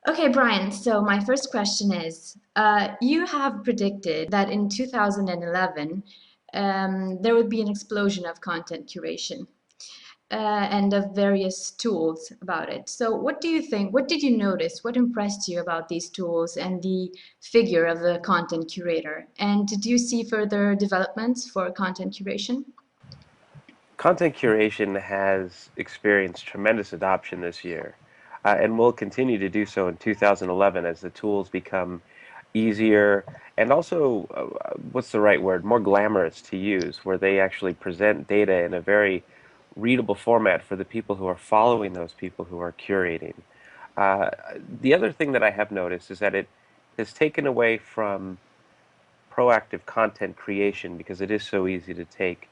Okay, Brian, so my first question is, you have predicted that in 2011 there would be an explosion of content curation and of various tools about it. So what do you think? What did you notice? What impressed you about these tools and the figure of the content curator? And did you see further developments for content curation? Content curation has experienced tremendous adoption this year, and will continue to do so in 2011 as the tools become easier and also, what's the right word, more glamorous to use, where they actually present data in a very readable format for the people who are following those people who are curating. Uh, the other thing that I have noticed is that it has taken away from proactive content creation because it is so easy to take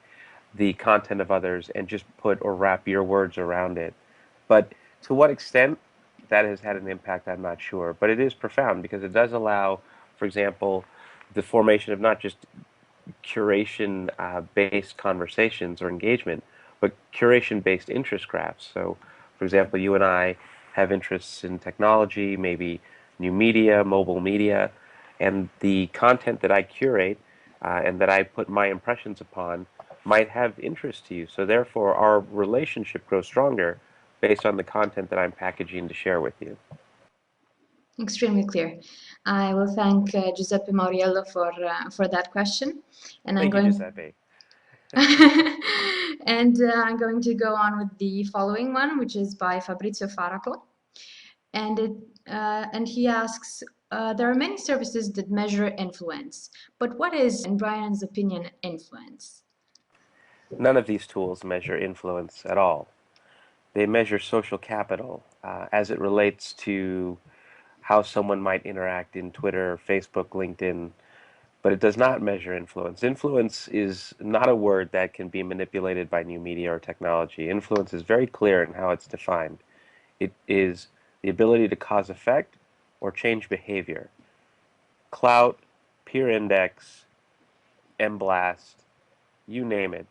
the content of others and just put or wrap your words around it. But to what extent that has had an impact, I'm not sure. But it is profound because it does allow, for example, the formation of not just curation based conversations or engagement, but curation based interest graphs. So, for example, you and I have interests in technology, maybe new media, mobile media, and the content that I curate and that I put my impressions upon might have interest to you. So, therefore, our relationship grows stronger based on the content that I'm packaging to share with you. Extremely clear. I will thank Giuseppe Mauriello for that question, and I'm Thank you, going Giuseppe. and I'm going to go on with the following one, which is by Fabrizio Faraco, and he asks, there are many services that measure influence, but what is, in Brian's opinion, influence? None of these tools measure influence at all. They measure social capital as it relates to how someone might interact in Twitter, Facebook, LinkedIn, but it does not measure influence. Influence is not a word that can be manipulated by new media or technology. Influence is very clear in how it's defined. It is the ability to cause effect or change behavior. Clout, peer index, mblast, you name it.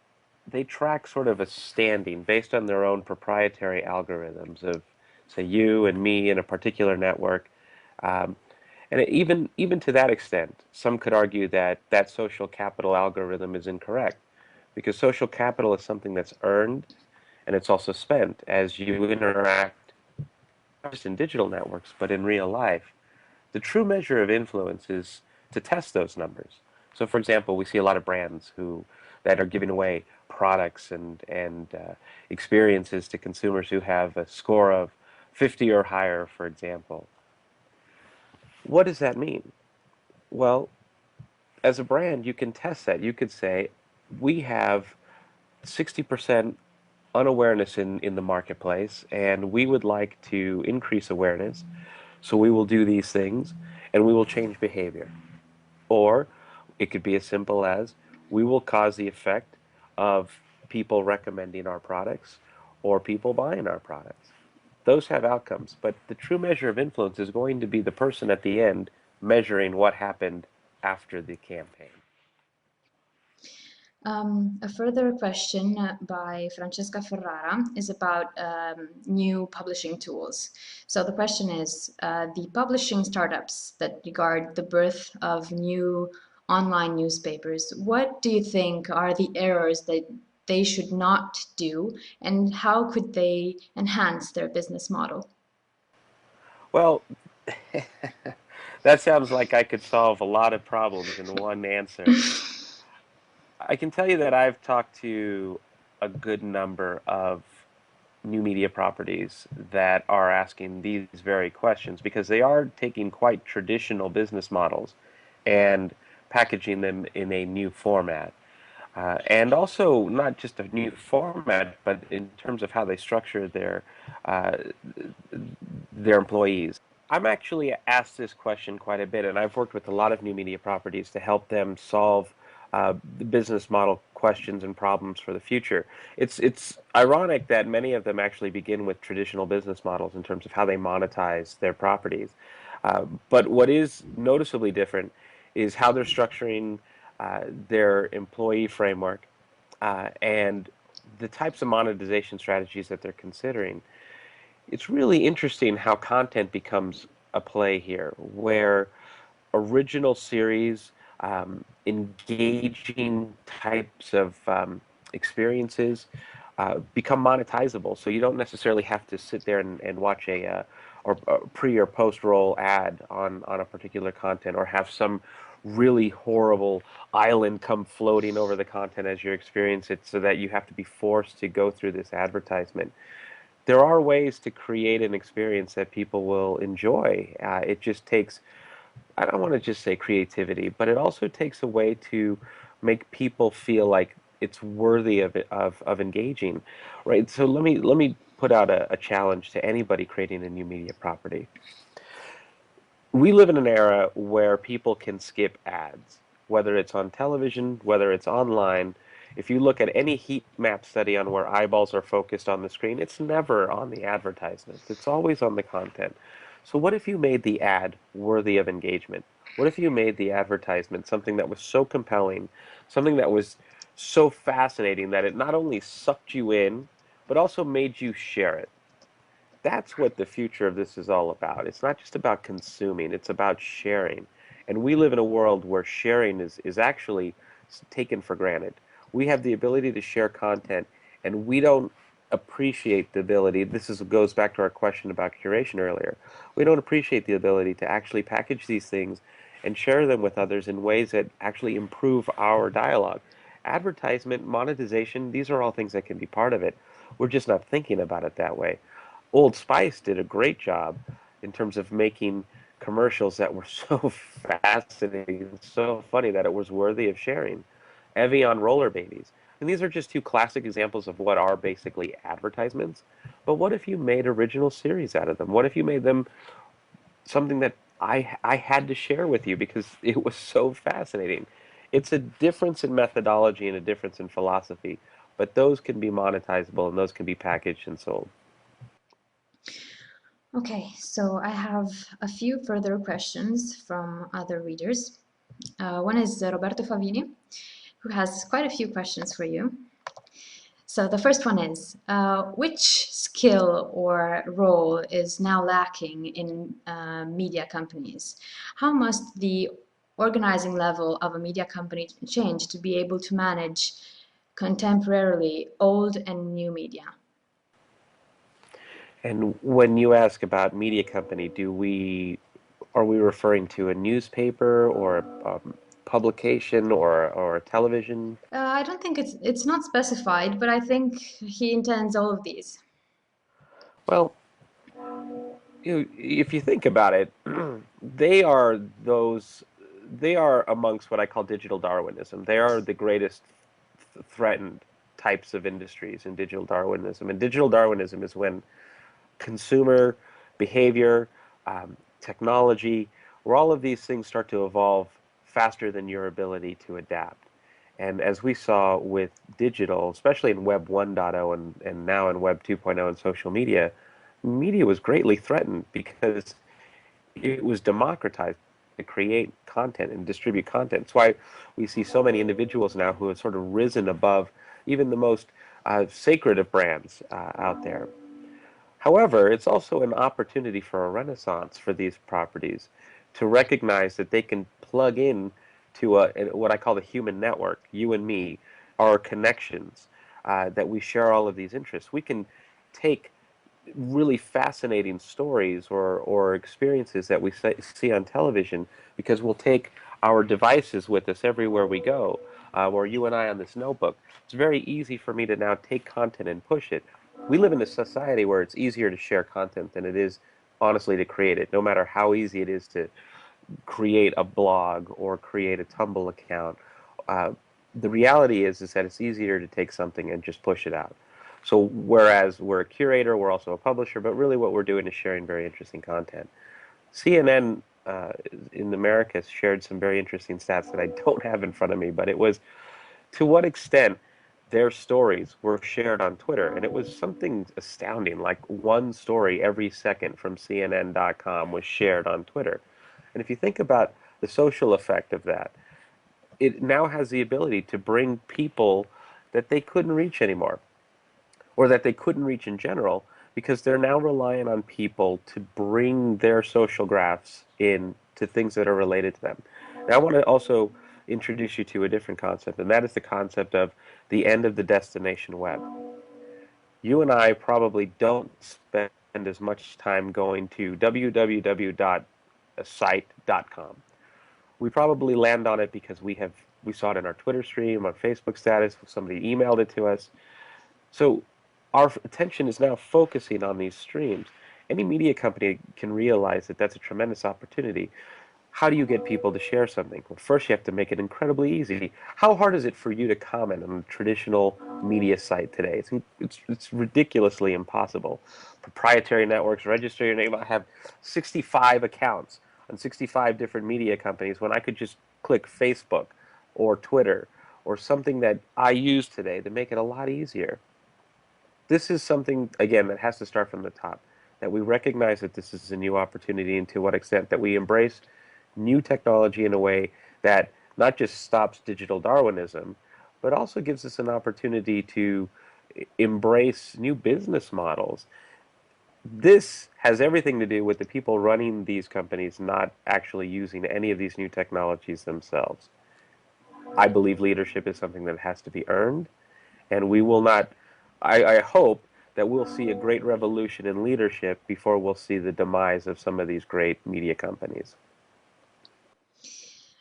They track sort of a standing based on their own proprietary algorithms of, say, you and me in a particular network. Um, and even to that extent, some could argue that that social capital algorithm is incorrect because social capital is something that's earned and it's also spent as you interact not just in digital networks but in real life. The true measure of influence is to test those numbers. So, for example, we see a lot of brands who that are giving away products and experiences to consumers who have a score of 50 or higher, for example. What does that mean? Well, as a brand, you can test that. You could say, we have 60% unawareness in the marketplace, and we would like to increase awareness. So we will do these things, and we will change behavior. Or it could be as simple as we will cause the effect of people recommending our products or people buying our products. Those have outcomes, but the true measure of influence is going to be the person at the end measuring what happened after the campaign. A further question by Francesca Ferrara is about new publishing tools. So the question is, the publishing startups that regard the birth of new online newspapers, what do you think are the errors that they should not do, and how could they enhance their business model? Well, that sounds like I could solve a lot of problems in one answer. I can tell you that I've talked to a good number of new media properties that are asking these very questions because they are taking quite traditional business models and packaging them in a new format. And also not just a new format, but in terms of how they structure uh, their employees. I'm actually asked this question quite a bit, and I've worked with a lot of new media properties to help them solve the business model questions and problems for the future. It's ironic that many of them actually begin with traditional business models in terms of how they monetize their properties. But what is noticeably different is how they're structuring their employee framework and the types of monetization strategies that they're considering. It's really interesting how content becomes a play here where original series, engaging types of experiences become monetizable. So you don't necessarily have to sit there and watch a pre or post roll ad on a particular content, or have some really horrible island come floating over the content as you experience it, so that you have to be forced to go through this advertisement. There are ways to create an experience that people will enjoy. It just takes, I don't want to just say creativity, but it also takes a way to make people feel like it's worthy of of engaging, right? So let me put out a challenge to anybody creating a new media property. We live in an era where people can skip ads, whether it's on television, whether it's online. If you look at any heat map study on where eyeballs are focused on the screen, it's never on the advertisements. It's always on the content. So what if you made the ad worthy of engagement? What if you made the advertisement something that was so compelling, something that was so fascinating that it not only sucked you in, but also made you share it? That's what the future of this is all about. It's not just about consuming, it's about sharing. And we live in a world where sharing is actually taken for granted. We have the ability to share content, and we don't appreciate the ability. Goes back to our question about curation earlier. We don't appreciate the ability to actually package these things and share them with others in ways that actually improve our dialogue. Advertisement, monetization, these are all things that can be part of it. We're just not thinking about it that way. Old Spice did a great job in terms of making commercials that were so fascinating and so funny that it was worthy of sharing. Evian roller babies. And these are just two classic examples of what are basically advertisements. But what if you made original series out of them? What if you made them something that I had to share with you because it was so fascinating? It's a difference in methodology and a difference in philosophy, but those can be monetizable and those can be packaged and sold. Okay, so I have a few further questions from other readers. One is Roberto Favini, who has quite a few questions for you. So the first one is, which skill or role is now lacking in media companies? How must the organizing level of a media company change to be able to manage contemporarily old and new media? And when you ask about media company, do we are we referring to a newspaper or a publication or a television? I don't think it's not specified, but I think he intends all of these. Well, if you think about it, they are those they are amongst what I call digital Darwinism. They are the greatest threatened types of industries in digital Darwinism. And digital Darwinism is when consumer behavior, technology, where all of these things start to evolve faster than your ability to adapt. And as we saw with digital, especially in Web 1.0 and now in Web 2.0 and social media, media was greatly threatened because it was democratized to create content and distribute content. That's why we see so many individuals now who have sort of risen above even the most sacred of brands out there. However, it's also an opportunity for a renaissance for these properties to recognize that they can plug in to what I call the human network, you and me, our connections, that we share all of these interests. We can take really fascinating stories or experiences that we see on television because we'll take our devices with us everywhere we go, or you and I on this notebook. It's very easy for me to now take content and push it. We live in a society where it's easier to share content than it is, honestly, to create it, no matter how easy it is to create a blog or create a Tumblr account. Uh, the reality is that it's easier to take something and just push it out. So whereas we're a curator, we're also a publisher, but really what we're doing is sharing very interesting content. CNN in America shared some very interesting stats that I don't have in front of me, but it was to what extent their stories were shared on Twitter. And it was something astounding, like one story every second from CNN.com was shared on Twitter. And if you think about the social effect of that, it now has the ability to bring people that they couldn't reach anymore, or that they couldn't reach in general, because they're now relying on people to bring their social graphs in to things that are related to them. Now, I want to also introduce you to a different concept, and that is the concept of the end of the destination web. You and I probably don't spend as much time going to www.site.com. We probably land on it because we saw it in our Twitter stream, on Facebook status, somebody emailed it to us. So our attention is now focusing on these streams. Any media company can realize that that's a tremendous opportunity. How do you get people to share something? Well, first you have to make it incredibly easy. How hard is it for you to comment on a traditional media site today? It's ridiculously impossible. Proprietary networks, register your name. I have 65 accounts on 65 different media companies when I could just click Facebook or Twitter or something that I use today to make it a lot easier. This is something, again, that has to start from the top, that we recognize that this is a new opportunity, and to what extent that we embrace new technology in a way that not just stops digital Darwinism, but also gives us an opportunity to embrace new business models. This has everything to do with the people running these companies not actually using any of these new technologies themselves. I believe leadership is something that has to be earned, and we will not, I hope that we'll see a great revolution in leadership before we'll see the demise of some of these great media companies.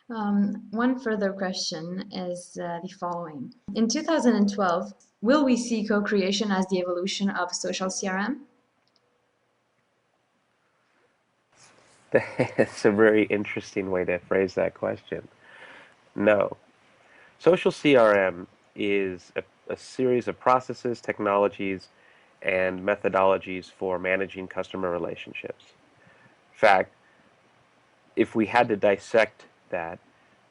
One further question is the following. In 2012, will we see co-creation as the evolution of social CRM? That's a very interesting way to phrase that question. No. Social CRM is a series of processes, technologies, and methodologies for managing customer relationships. In fact, if we had to dissect that,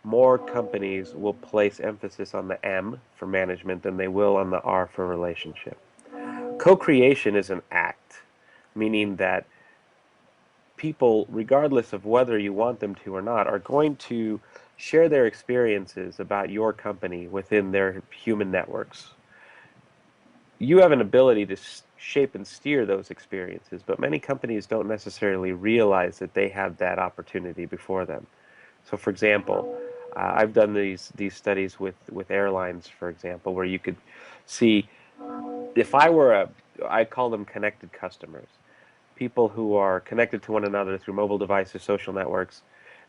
more companies will place emphasis on the M for management than they will on the R for relationship. Co-creation is an act, meaning that people, regardless of whether you want them to or not, are going to share their experiences about your company within their human networks. You have an ability to shape and steer those experiences, but many companies don't necessarily realize that they have that opportunity before them. So, for example, I've done these studies with airlines, for example, where you could see if I call them connected customers, people who are connected to one another through mobile devices, social networks,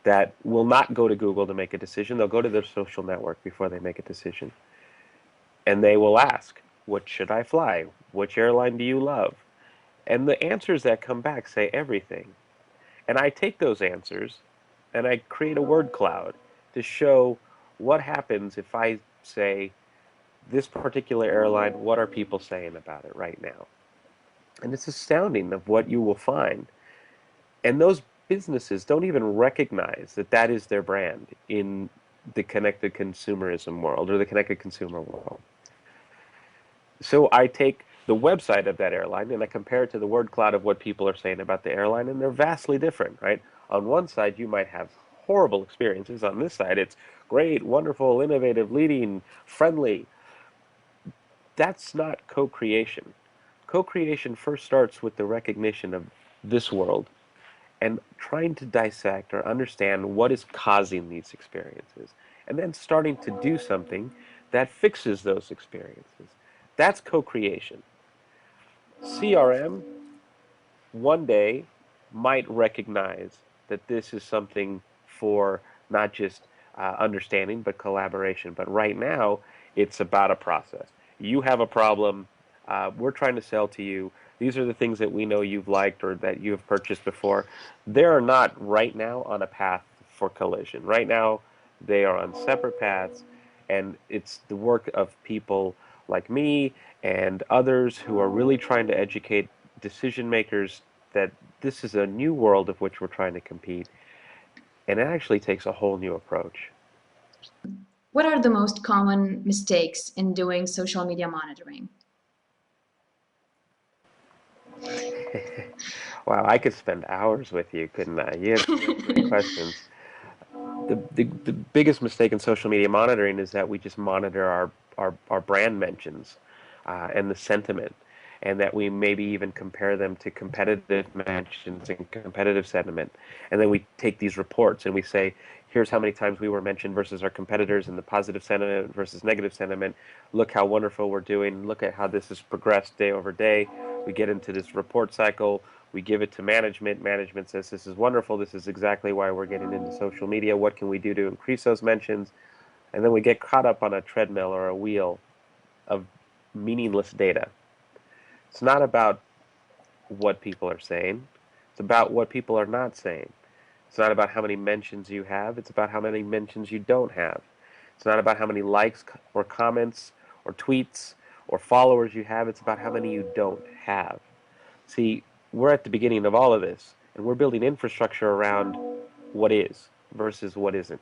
that will not go to Google to make a decision. They'll go to their social network before they make a decision. And they will ask, what should I fly? Which airline do you love? And the answers that come back say everything. And I take those answers and I create a word cloud to show what happens if I say, this particular airline, what are people saying about it right now? And it's astounding of what you will find. And those businesses don't even recognize that that is their brand in the connected consumerism world or the connected consumer world. So I take the website of that airline and I compare it to the word cloud of what people are saying about the airline, and they're vastly different, right? On one side, you might have horrible experiences. On this side, it's great, wonderful, innovative, leading, friendly. That's not co-creation. Co-creation first starts with the recognition of this world and trying to dissect or understand what is causing these experiences, and then starting to do something that fixes those experiences. That's co-creation. CRM one day might recognize that this is something for not just understanding but collaboration. But right now, it's about a process. You have a problem. We're trying to sell to you. These are the things that we know you've liked or that you have purchased before. They are not right now on a path for collision. Right now, they are on separate paths, and it's the work of people like me and others who are really trying to educate decision makers that this is a new world of which we're trying to compete, and it actually takes a whole new approach. What are the most common mistakes in doing social media monitoring? Wow, I could spend hours with you, couldn't I? You have great questions. The biggest mistake in social media monitoring is that we just monitor our brand mentions and the sentiment. and that we maybe even compare them to competitive mentions and competitive sentiment. And then we take these reports and we say, here's how many times we were mentioned versus our competitors in the positive sentiment versus negative sentiment. Look how wonderful we're doing. Look at how this has progressed day over day. We get into this report cycle. We give it to management. Management says, this is wonderful. This is exactly why we're getting into social media. What can we do to increase those mentions? And then we get caught up on a treadmill or a wheel of meaningless data. It's not about what people are saying. It's about what people are not saying. It's not about how many mentions you have. It's about how many mentions you don't have. It's not about how many likes or comments or tweets or followers you have. It's about how many you don't have. See, we're at the beginning of all of this, and we're building infrastructure around what is versus what isn't.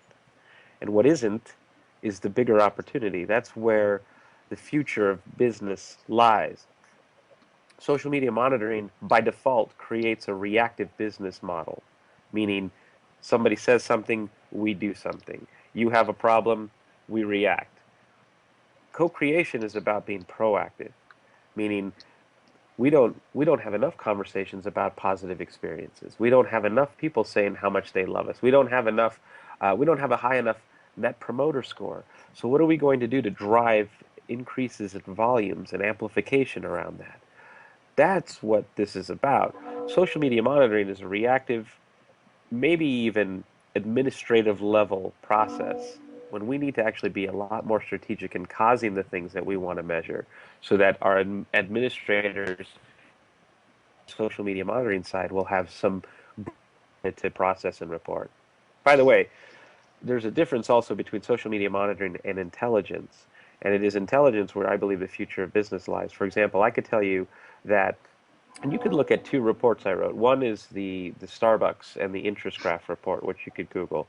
And what isn't is the bigger opportunity. That's where the future of business lies. Social media monitoring, by default, creates a reactive business model, meaning somebody says something, we do something. You have a problem, we react. Co-creation is about being proactive, meaning we don't have enough conversations about positive experiences. We don't have enough people saying how much they love us. We don't have a high enough net promoter score. So what are we going to do to drive increases in volumes and amplification around that? That's what this is about. Social media monitoring is a reactive, maybe even administrative level process when we need to actually be a lot more strategic in causing the things that we want to measure so that our administrators, social media monitoring side, will have some to process and report. By the way, there's a difference also between social media monitoring and intelligence. And it is intelligence where I believe the future of business lies. For example, I could tell you that, and you could look at two reports I wrote. One is the Starbucks and the interest graph report, which you could Google,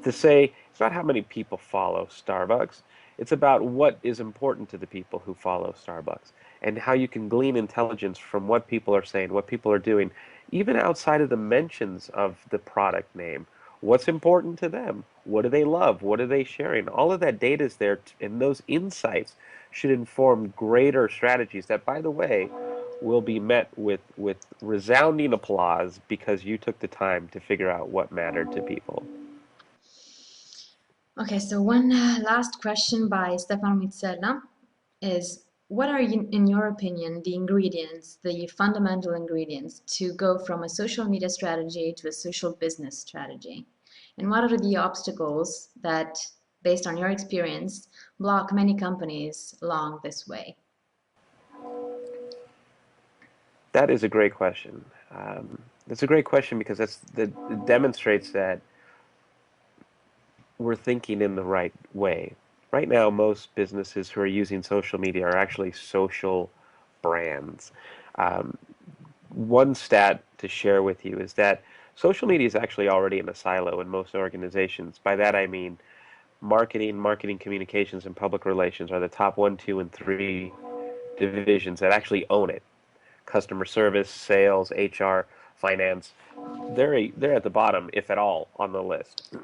to say it's not how many people follow Starbucks. It's about what is important to the people who follow Starbucks and how you can glean intelligence from what people are saying, what people are doing, even outside of the mentions of the product name. What's important to them? What do they love? What are they sharing? All of that data is there, and those insights should inform greater strategies that, by the way, will be met with resounding applause because you took the time to figure out what mattered to people. Okay, so one last question by Stefano Mizzella is, what are, in your opinion, the ingredients, the fundamental ingredients to go from a social media strategy to a social business strategy? And what are the obstacles that, based on your experience, block many companies along this way? That is a great question. That's a great question because it demonstrates that we're thinking in the right way. Right now, most businesses who are using social media are actually social brands. Um, One stat to share with you is that social media is actually already in a silo in most organizations. By that I mean marketing communications, and public relations are the top one, two, and three divisions that actually own it. Customer service, sales, HR, finance, they're at the bottom, if at all, on the list.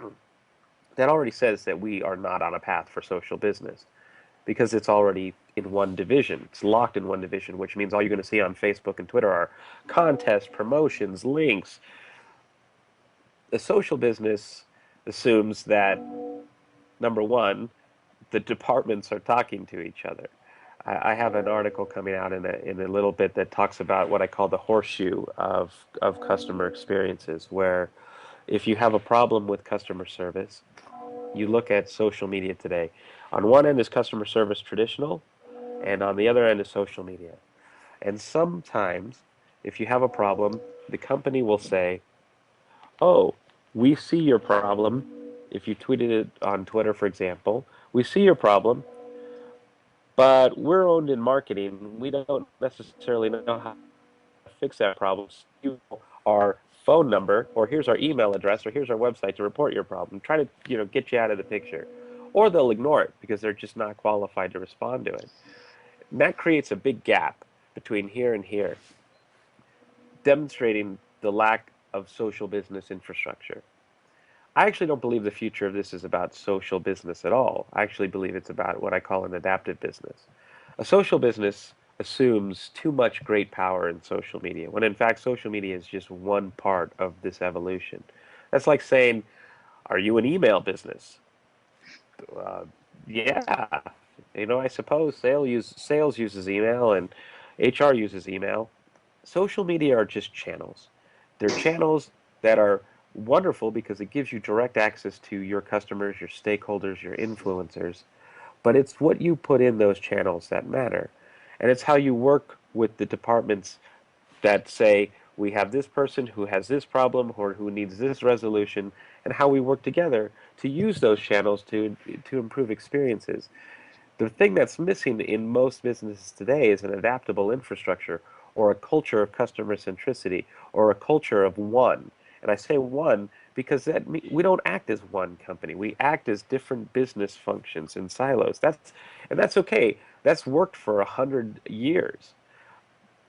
That already says that we are not on a path for social business because it's already in one division. It's locked in one division, which means all you're going to see on Facebook and Twitter are contests, promotions, links. The social business assumes that, number one, the departments are talking to each other. I have an article coming out in a little bit that talks about what I call the horseshoe of customer experiences, where if you have a problem with customer service, you look at social media today. On one end is customer service traditional, and on the other end is social media. And sometimes, if you have a problem, the company will say, oh, we see your problem. If you tweeted it on Twitter, for example, we see your problem, but we're owned in marketing. We don't necessarily know how to fix that problem. So you our phone number, or here's our email address, or here's our website to report your problem. Try to, get you out of the picture. Or they'll ignore it because they're just not qualified to respond to it. And that creates a big gap between here and here, demonstrating the lack of social business infrastructure. I actually don't believe the future of this is about social business at all. I actually believe it's about what I call an adaptive business. A social business assumes too much great power in social media, when in fact social media is just one part of this evolution. That's like saying, are you an email business? Uh, yeah, I suppose sales uses email and HR uses email. Social media are just channels. They're channels that are wonderful because it gives you direct access to your customers, your stakeholders, your influencers. But it's what you put in those channels that matter. And it's how you work with the departments that say, we have this person who has this problem or who needs this resolution, and how we work together to use those channels to improve experiences. The thing that's missing in most businesses today is an adaptable infrastructure or a culture of customer centricity or a culture of one. And I say one because we don't act as one company. We act as different business functions in silos. That's okay. That's worked for 100 years.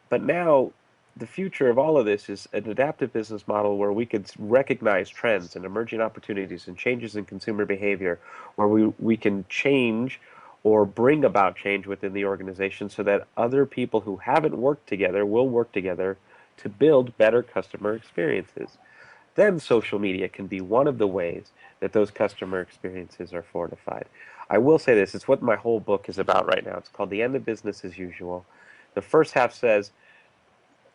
But now, the future of all of this is an adaptive business model where we could recognize trends and emerging opportunities and changes in consumer behavior, where we can change or bring about change within the organization so that other people who haven't worked together will work together to build better customer experiences. Then social media can be one of the ways that those customer experiences are fortified. I will say this, it's what my whole book is about right now. It's called The End of Business as Usual. The first half says,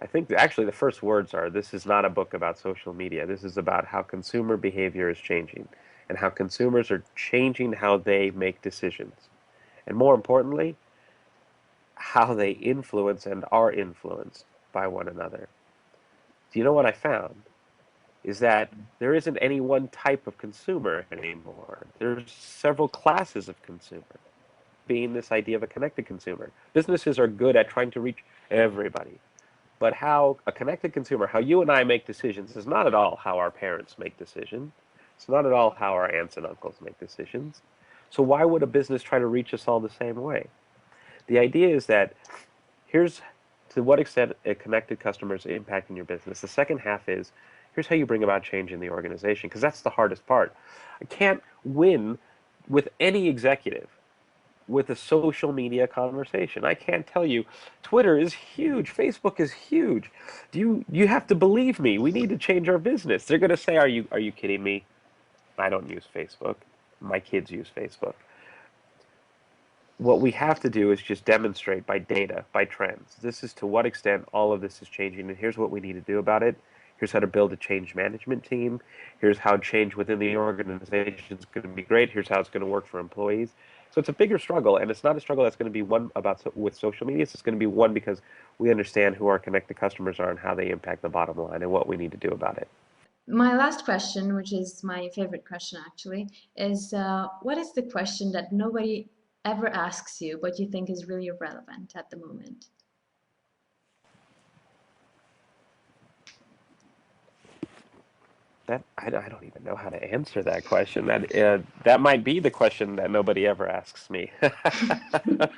I think actually the first words are, this is not a book about social media. This is about how consumer behavior is changing and how consumers are changing how they make decisions. And more importantly, how they influence and are influenced by one another. Do you know what I found? Is that there isn't any one type of consumer anymore. There's several classes of consumer, being this idea of a connected consumer. Businesses are good at trying to reach everybody. But how a connected consumer, how you and I make decisions, is not at all how our parents make decisions. It's not at all how our aunts and uncles make decisions. So why would a business try to reach us all the same way? The idea is that here's to what extent a connected customer is impacting your business. The second half is here's how you bring about change in the organization, because that's the hardest part. I can't win with any executive with a social media conversation. I can't tell you, Twitter is huge, Facebook is huge. You have to believe me. We need to change our business. They're going to say, are you kidding me? I don't use Facebook. My kids use Facebook. What we have to do is just demonstrate by data, by trends. This is to what extent all of this is changing, and here's what we need to do about it. Here's how to build a change management team. Here's how change within the organization is going to be great. Here's how it's going to work for employees. So it's a bigger struggle, and it's not a struggle that's going to be one about with social media. It's going to be one because we understand who our connected customers are and how they impact the bottom line and what we need to do about it. My last question, which is my favorite question actually, is what is the question that nobody ever asks you, but you think is really relevant at the moment? That I don't even know how to answer that question. That might be the question that nobody ever asks me. I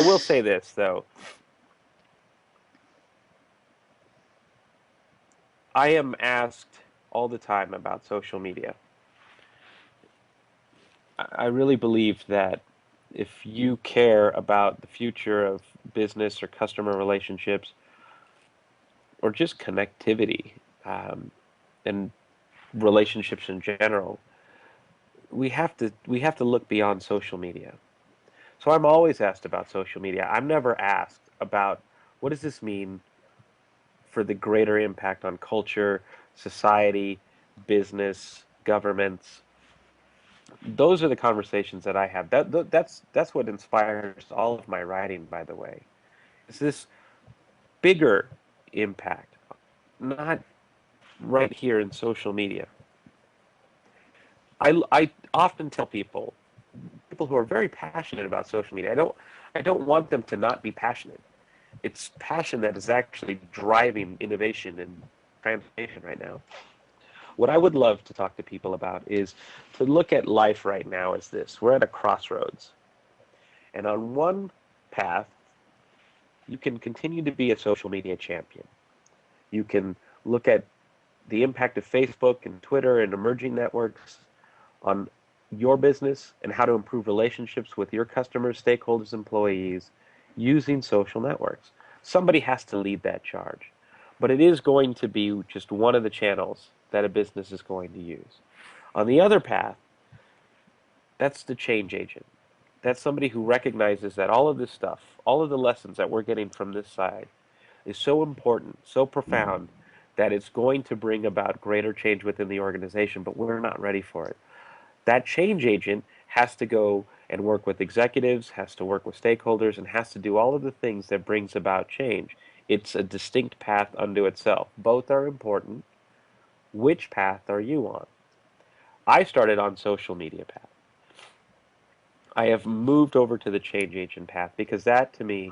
will say this though. I am asked all the time about social media. I really believe that if you care about the future of business or customer relationships or just connectivity and relationships in general, we have to look beyond social media. So I'm always asked about social media. I'm never asked about what does this mean for the greater impact on culture, society, business, governments. Those are the conversations that I have. That's what inspires all of my writing, by the way. It's this bigger impact, not right here in social media. I often tell people who are very passionate about social media, I don't want them to not be passionate. It's passion that is actually driving innovation and transformation right now. What I would love to talk to people about is to look at life right now as this. We're at a crossroads. And on one path, you can continue to be a social media champion. You can look at the impact of Facebook and Twitter and emerging networks on your business and how to improve relationships with your customers, stakeholders, employees. using social networks. Somebody has to lead that charge. But it is going to be just one of the channels that a business is going to use. On the other path, that's the change agent. That's somebody who recognizes that all of this stuff, all of the lessons that we're getting from this side, is so important, so profound, that it's going to bring about greater change within the organization, but we're not ready for it. That change agent has to go and work with executives, has to work with stakeholders, and has to do all of the things that brings about change. It's a distinct path unto itself. Both are important. Which path are you on? I started on social media path. I have moved over to the change agent path because that to me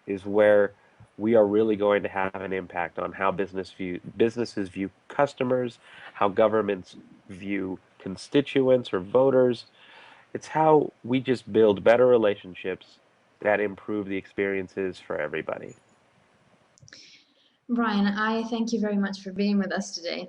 is where we are really going to have an impact on how businesses view customers, how governments view constituents or voters. It's how we just build better relationships that improve the experiences for everybody. Brian, I thank you very much for being with us today.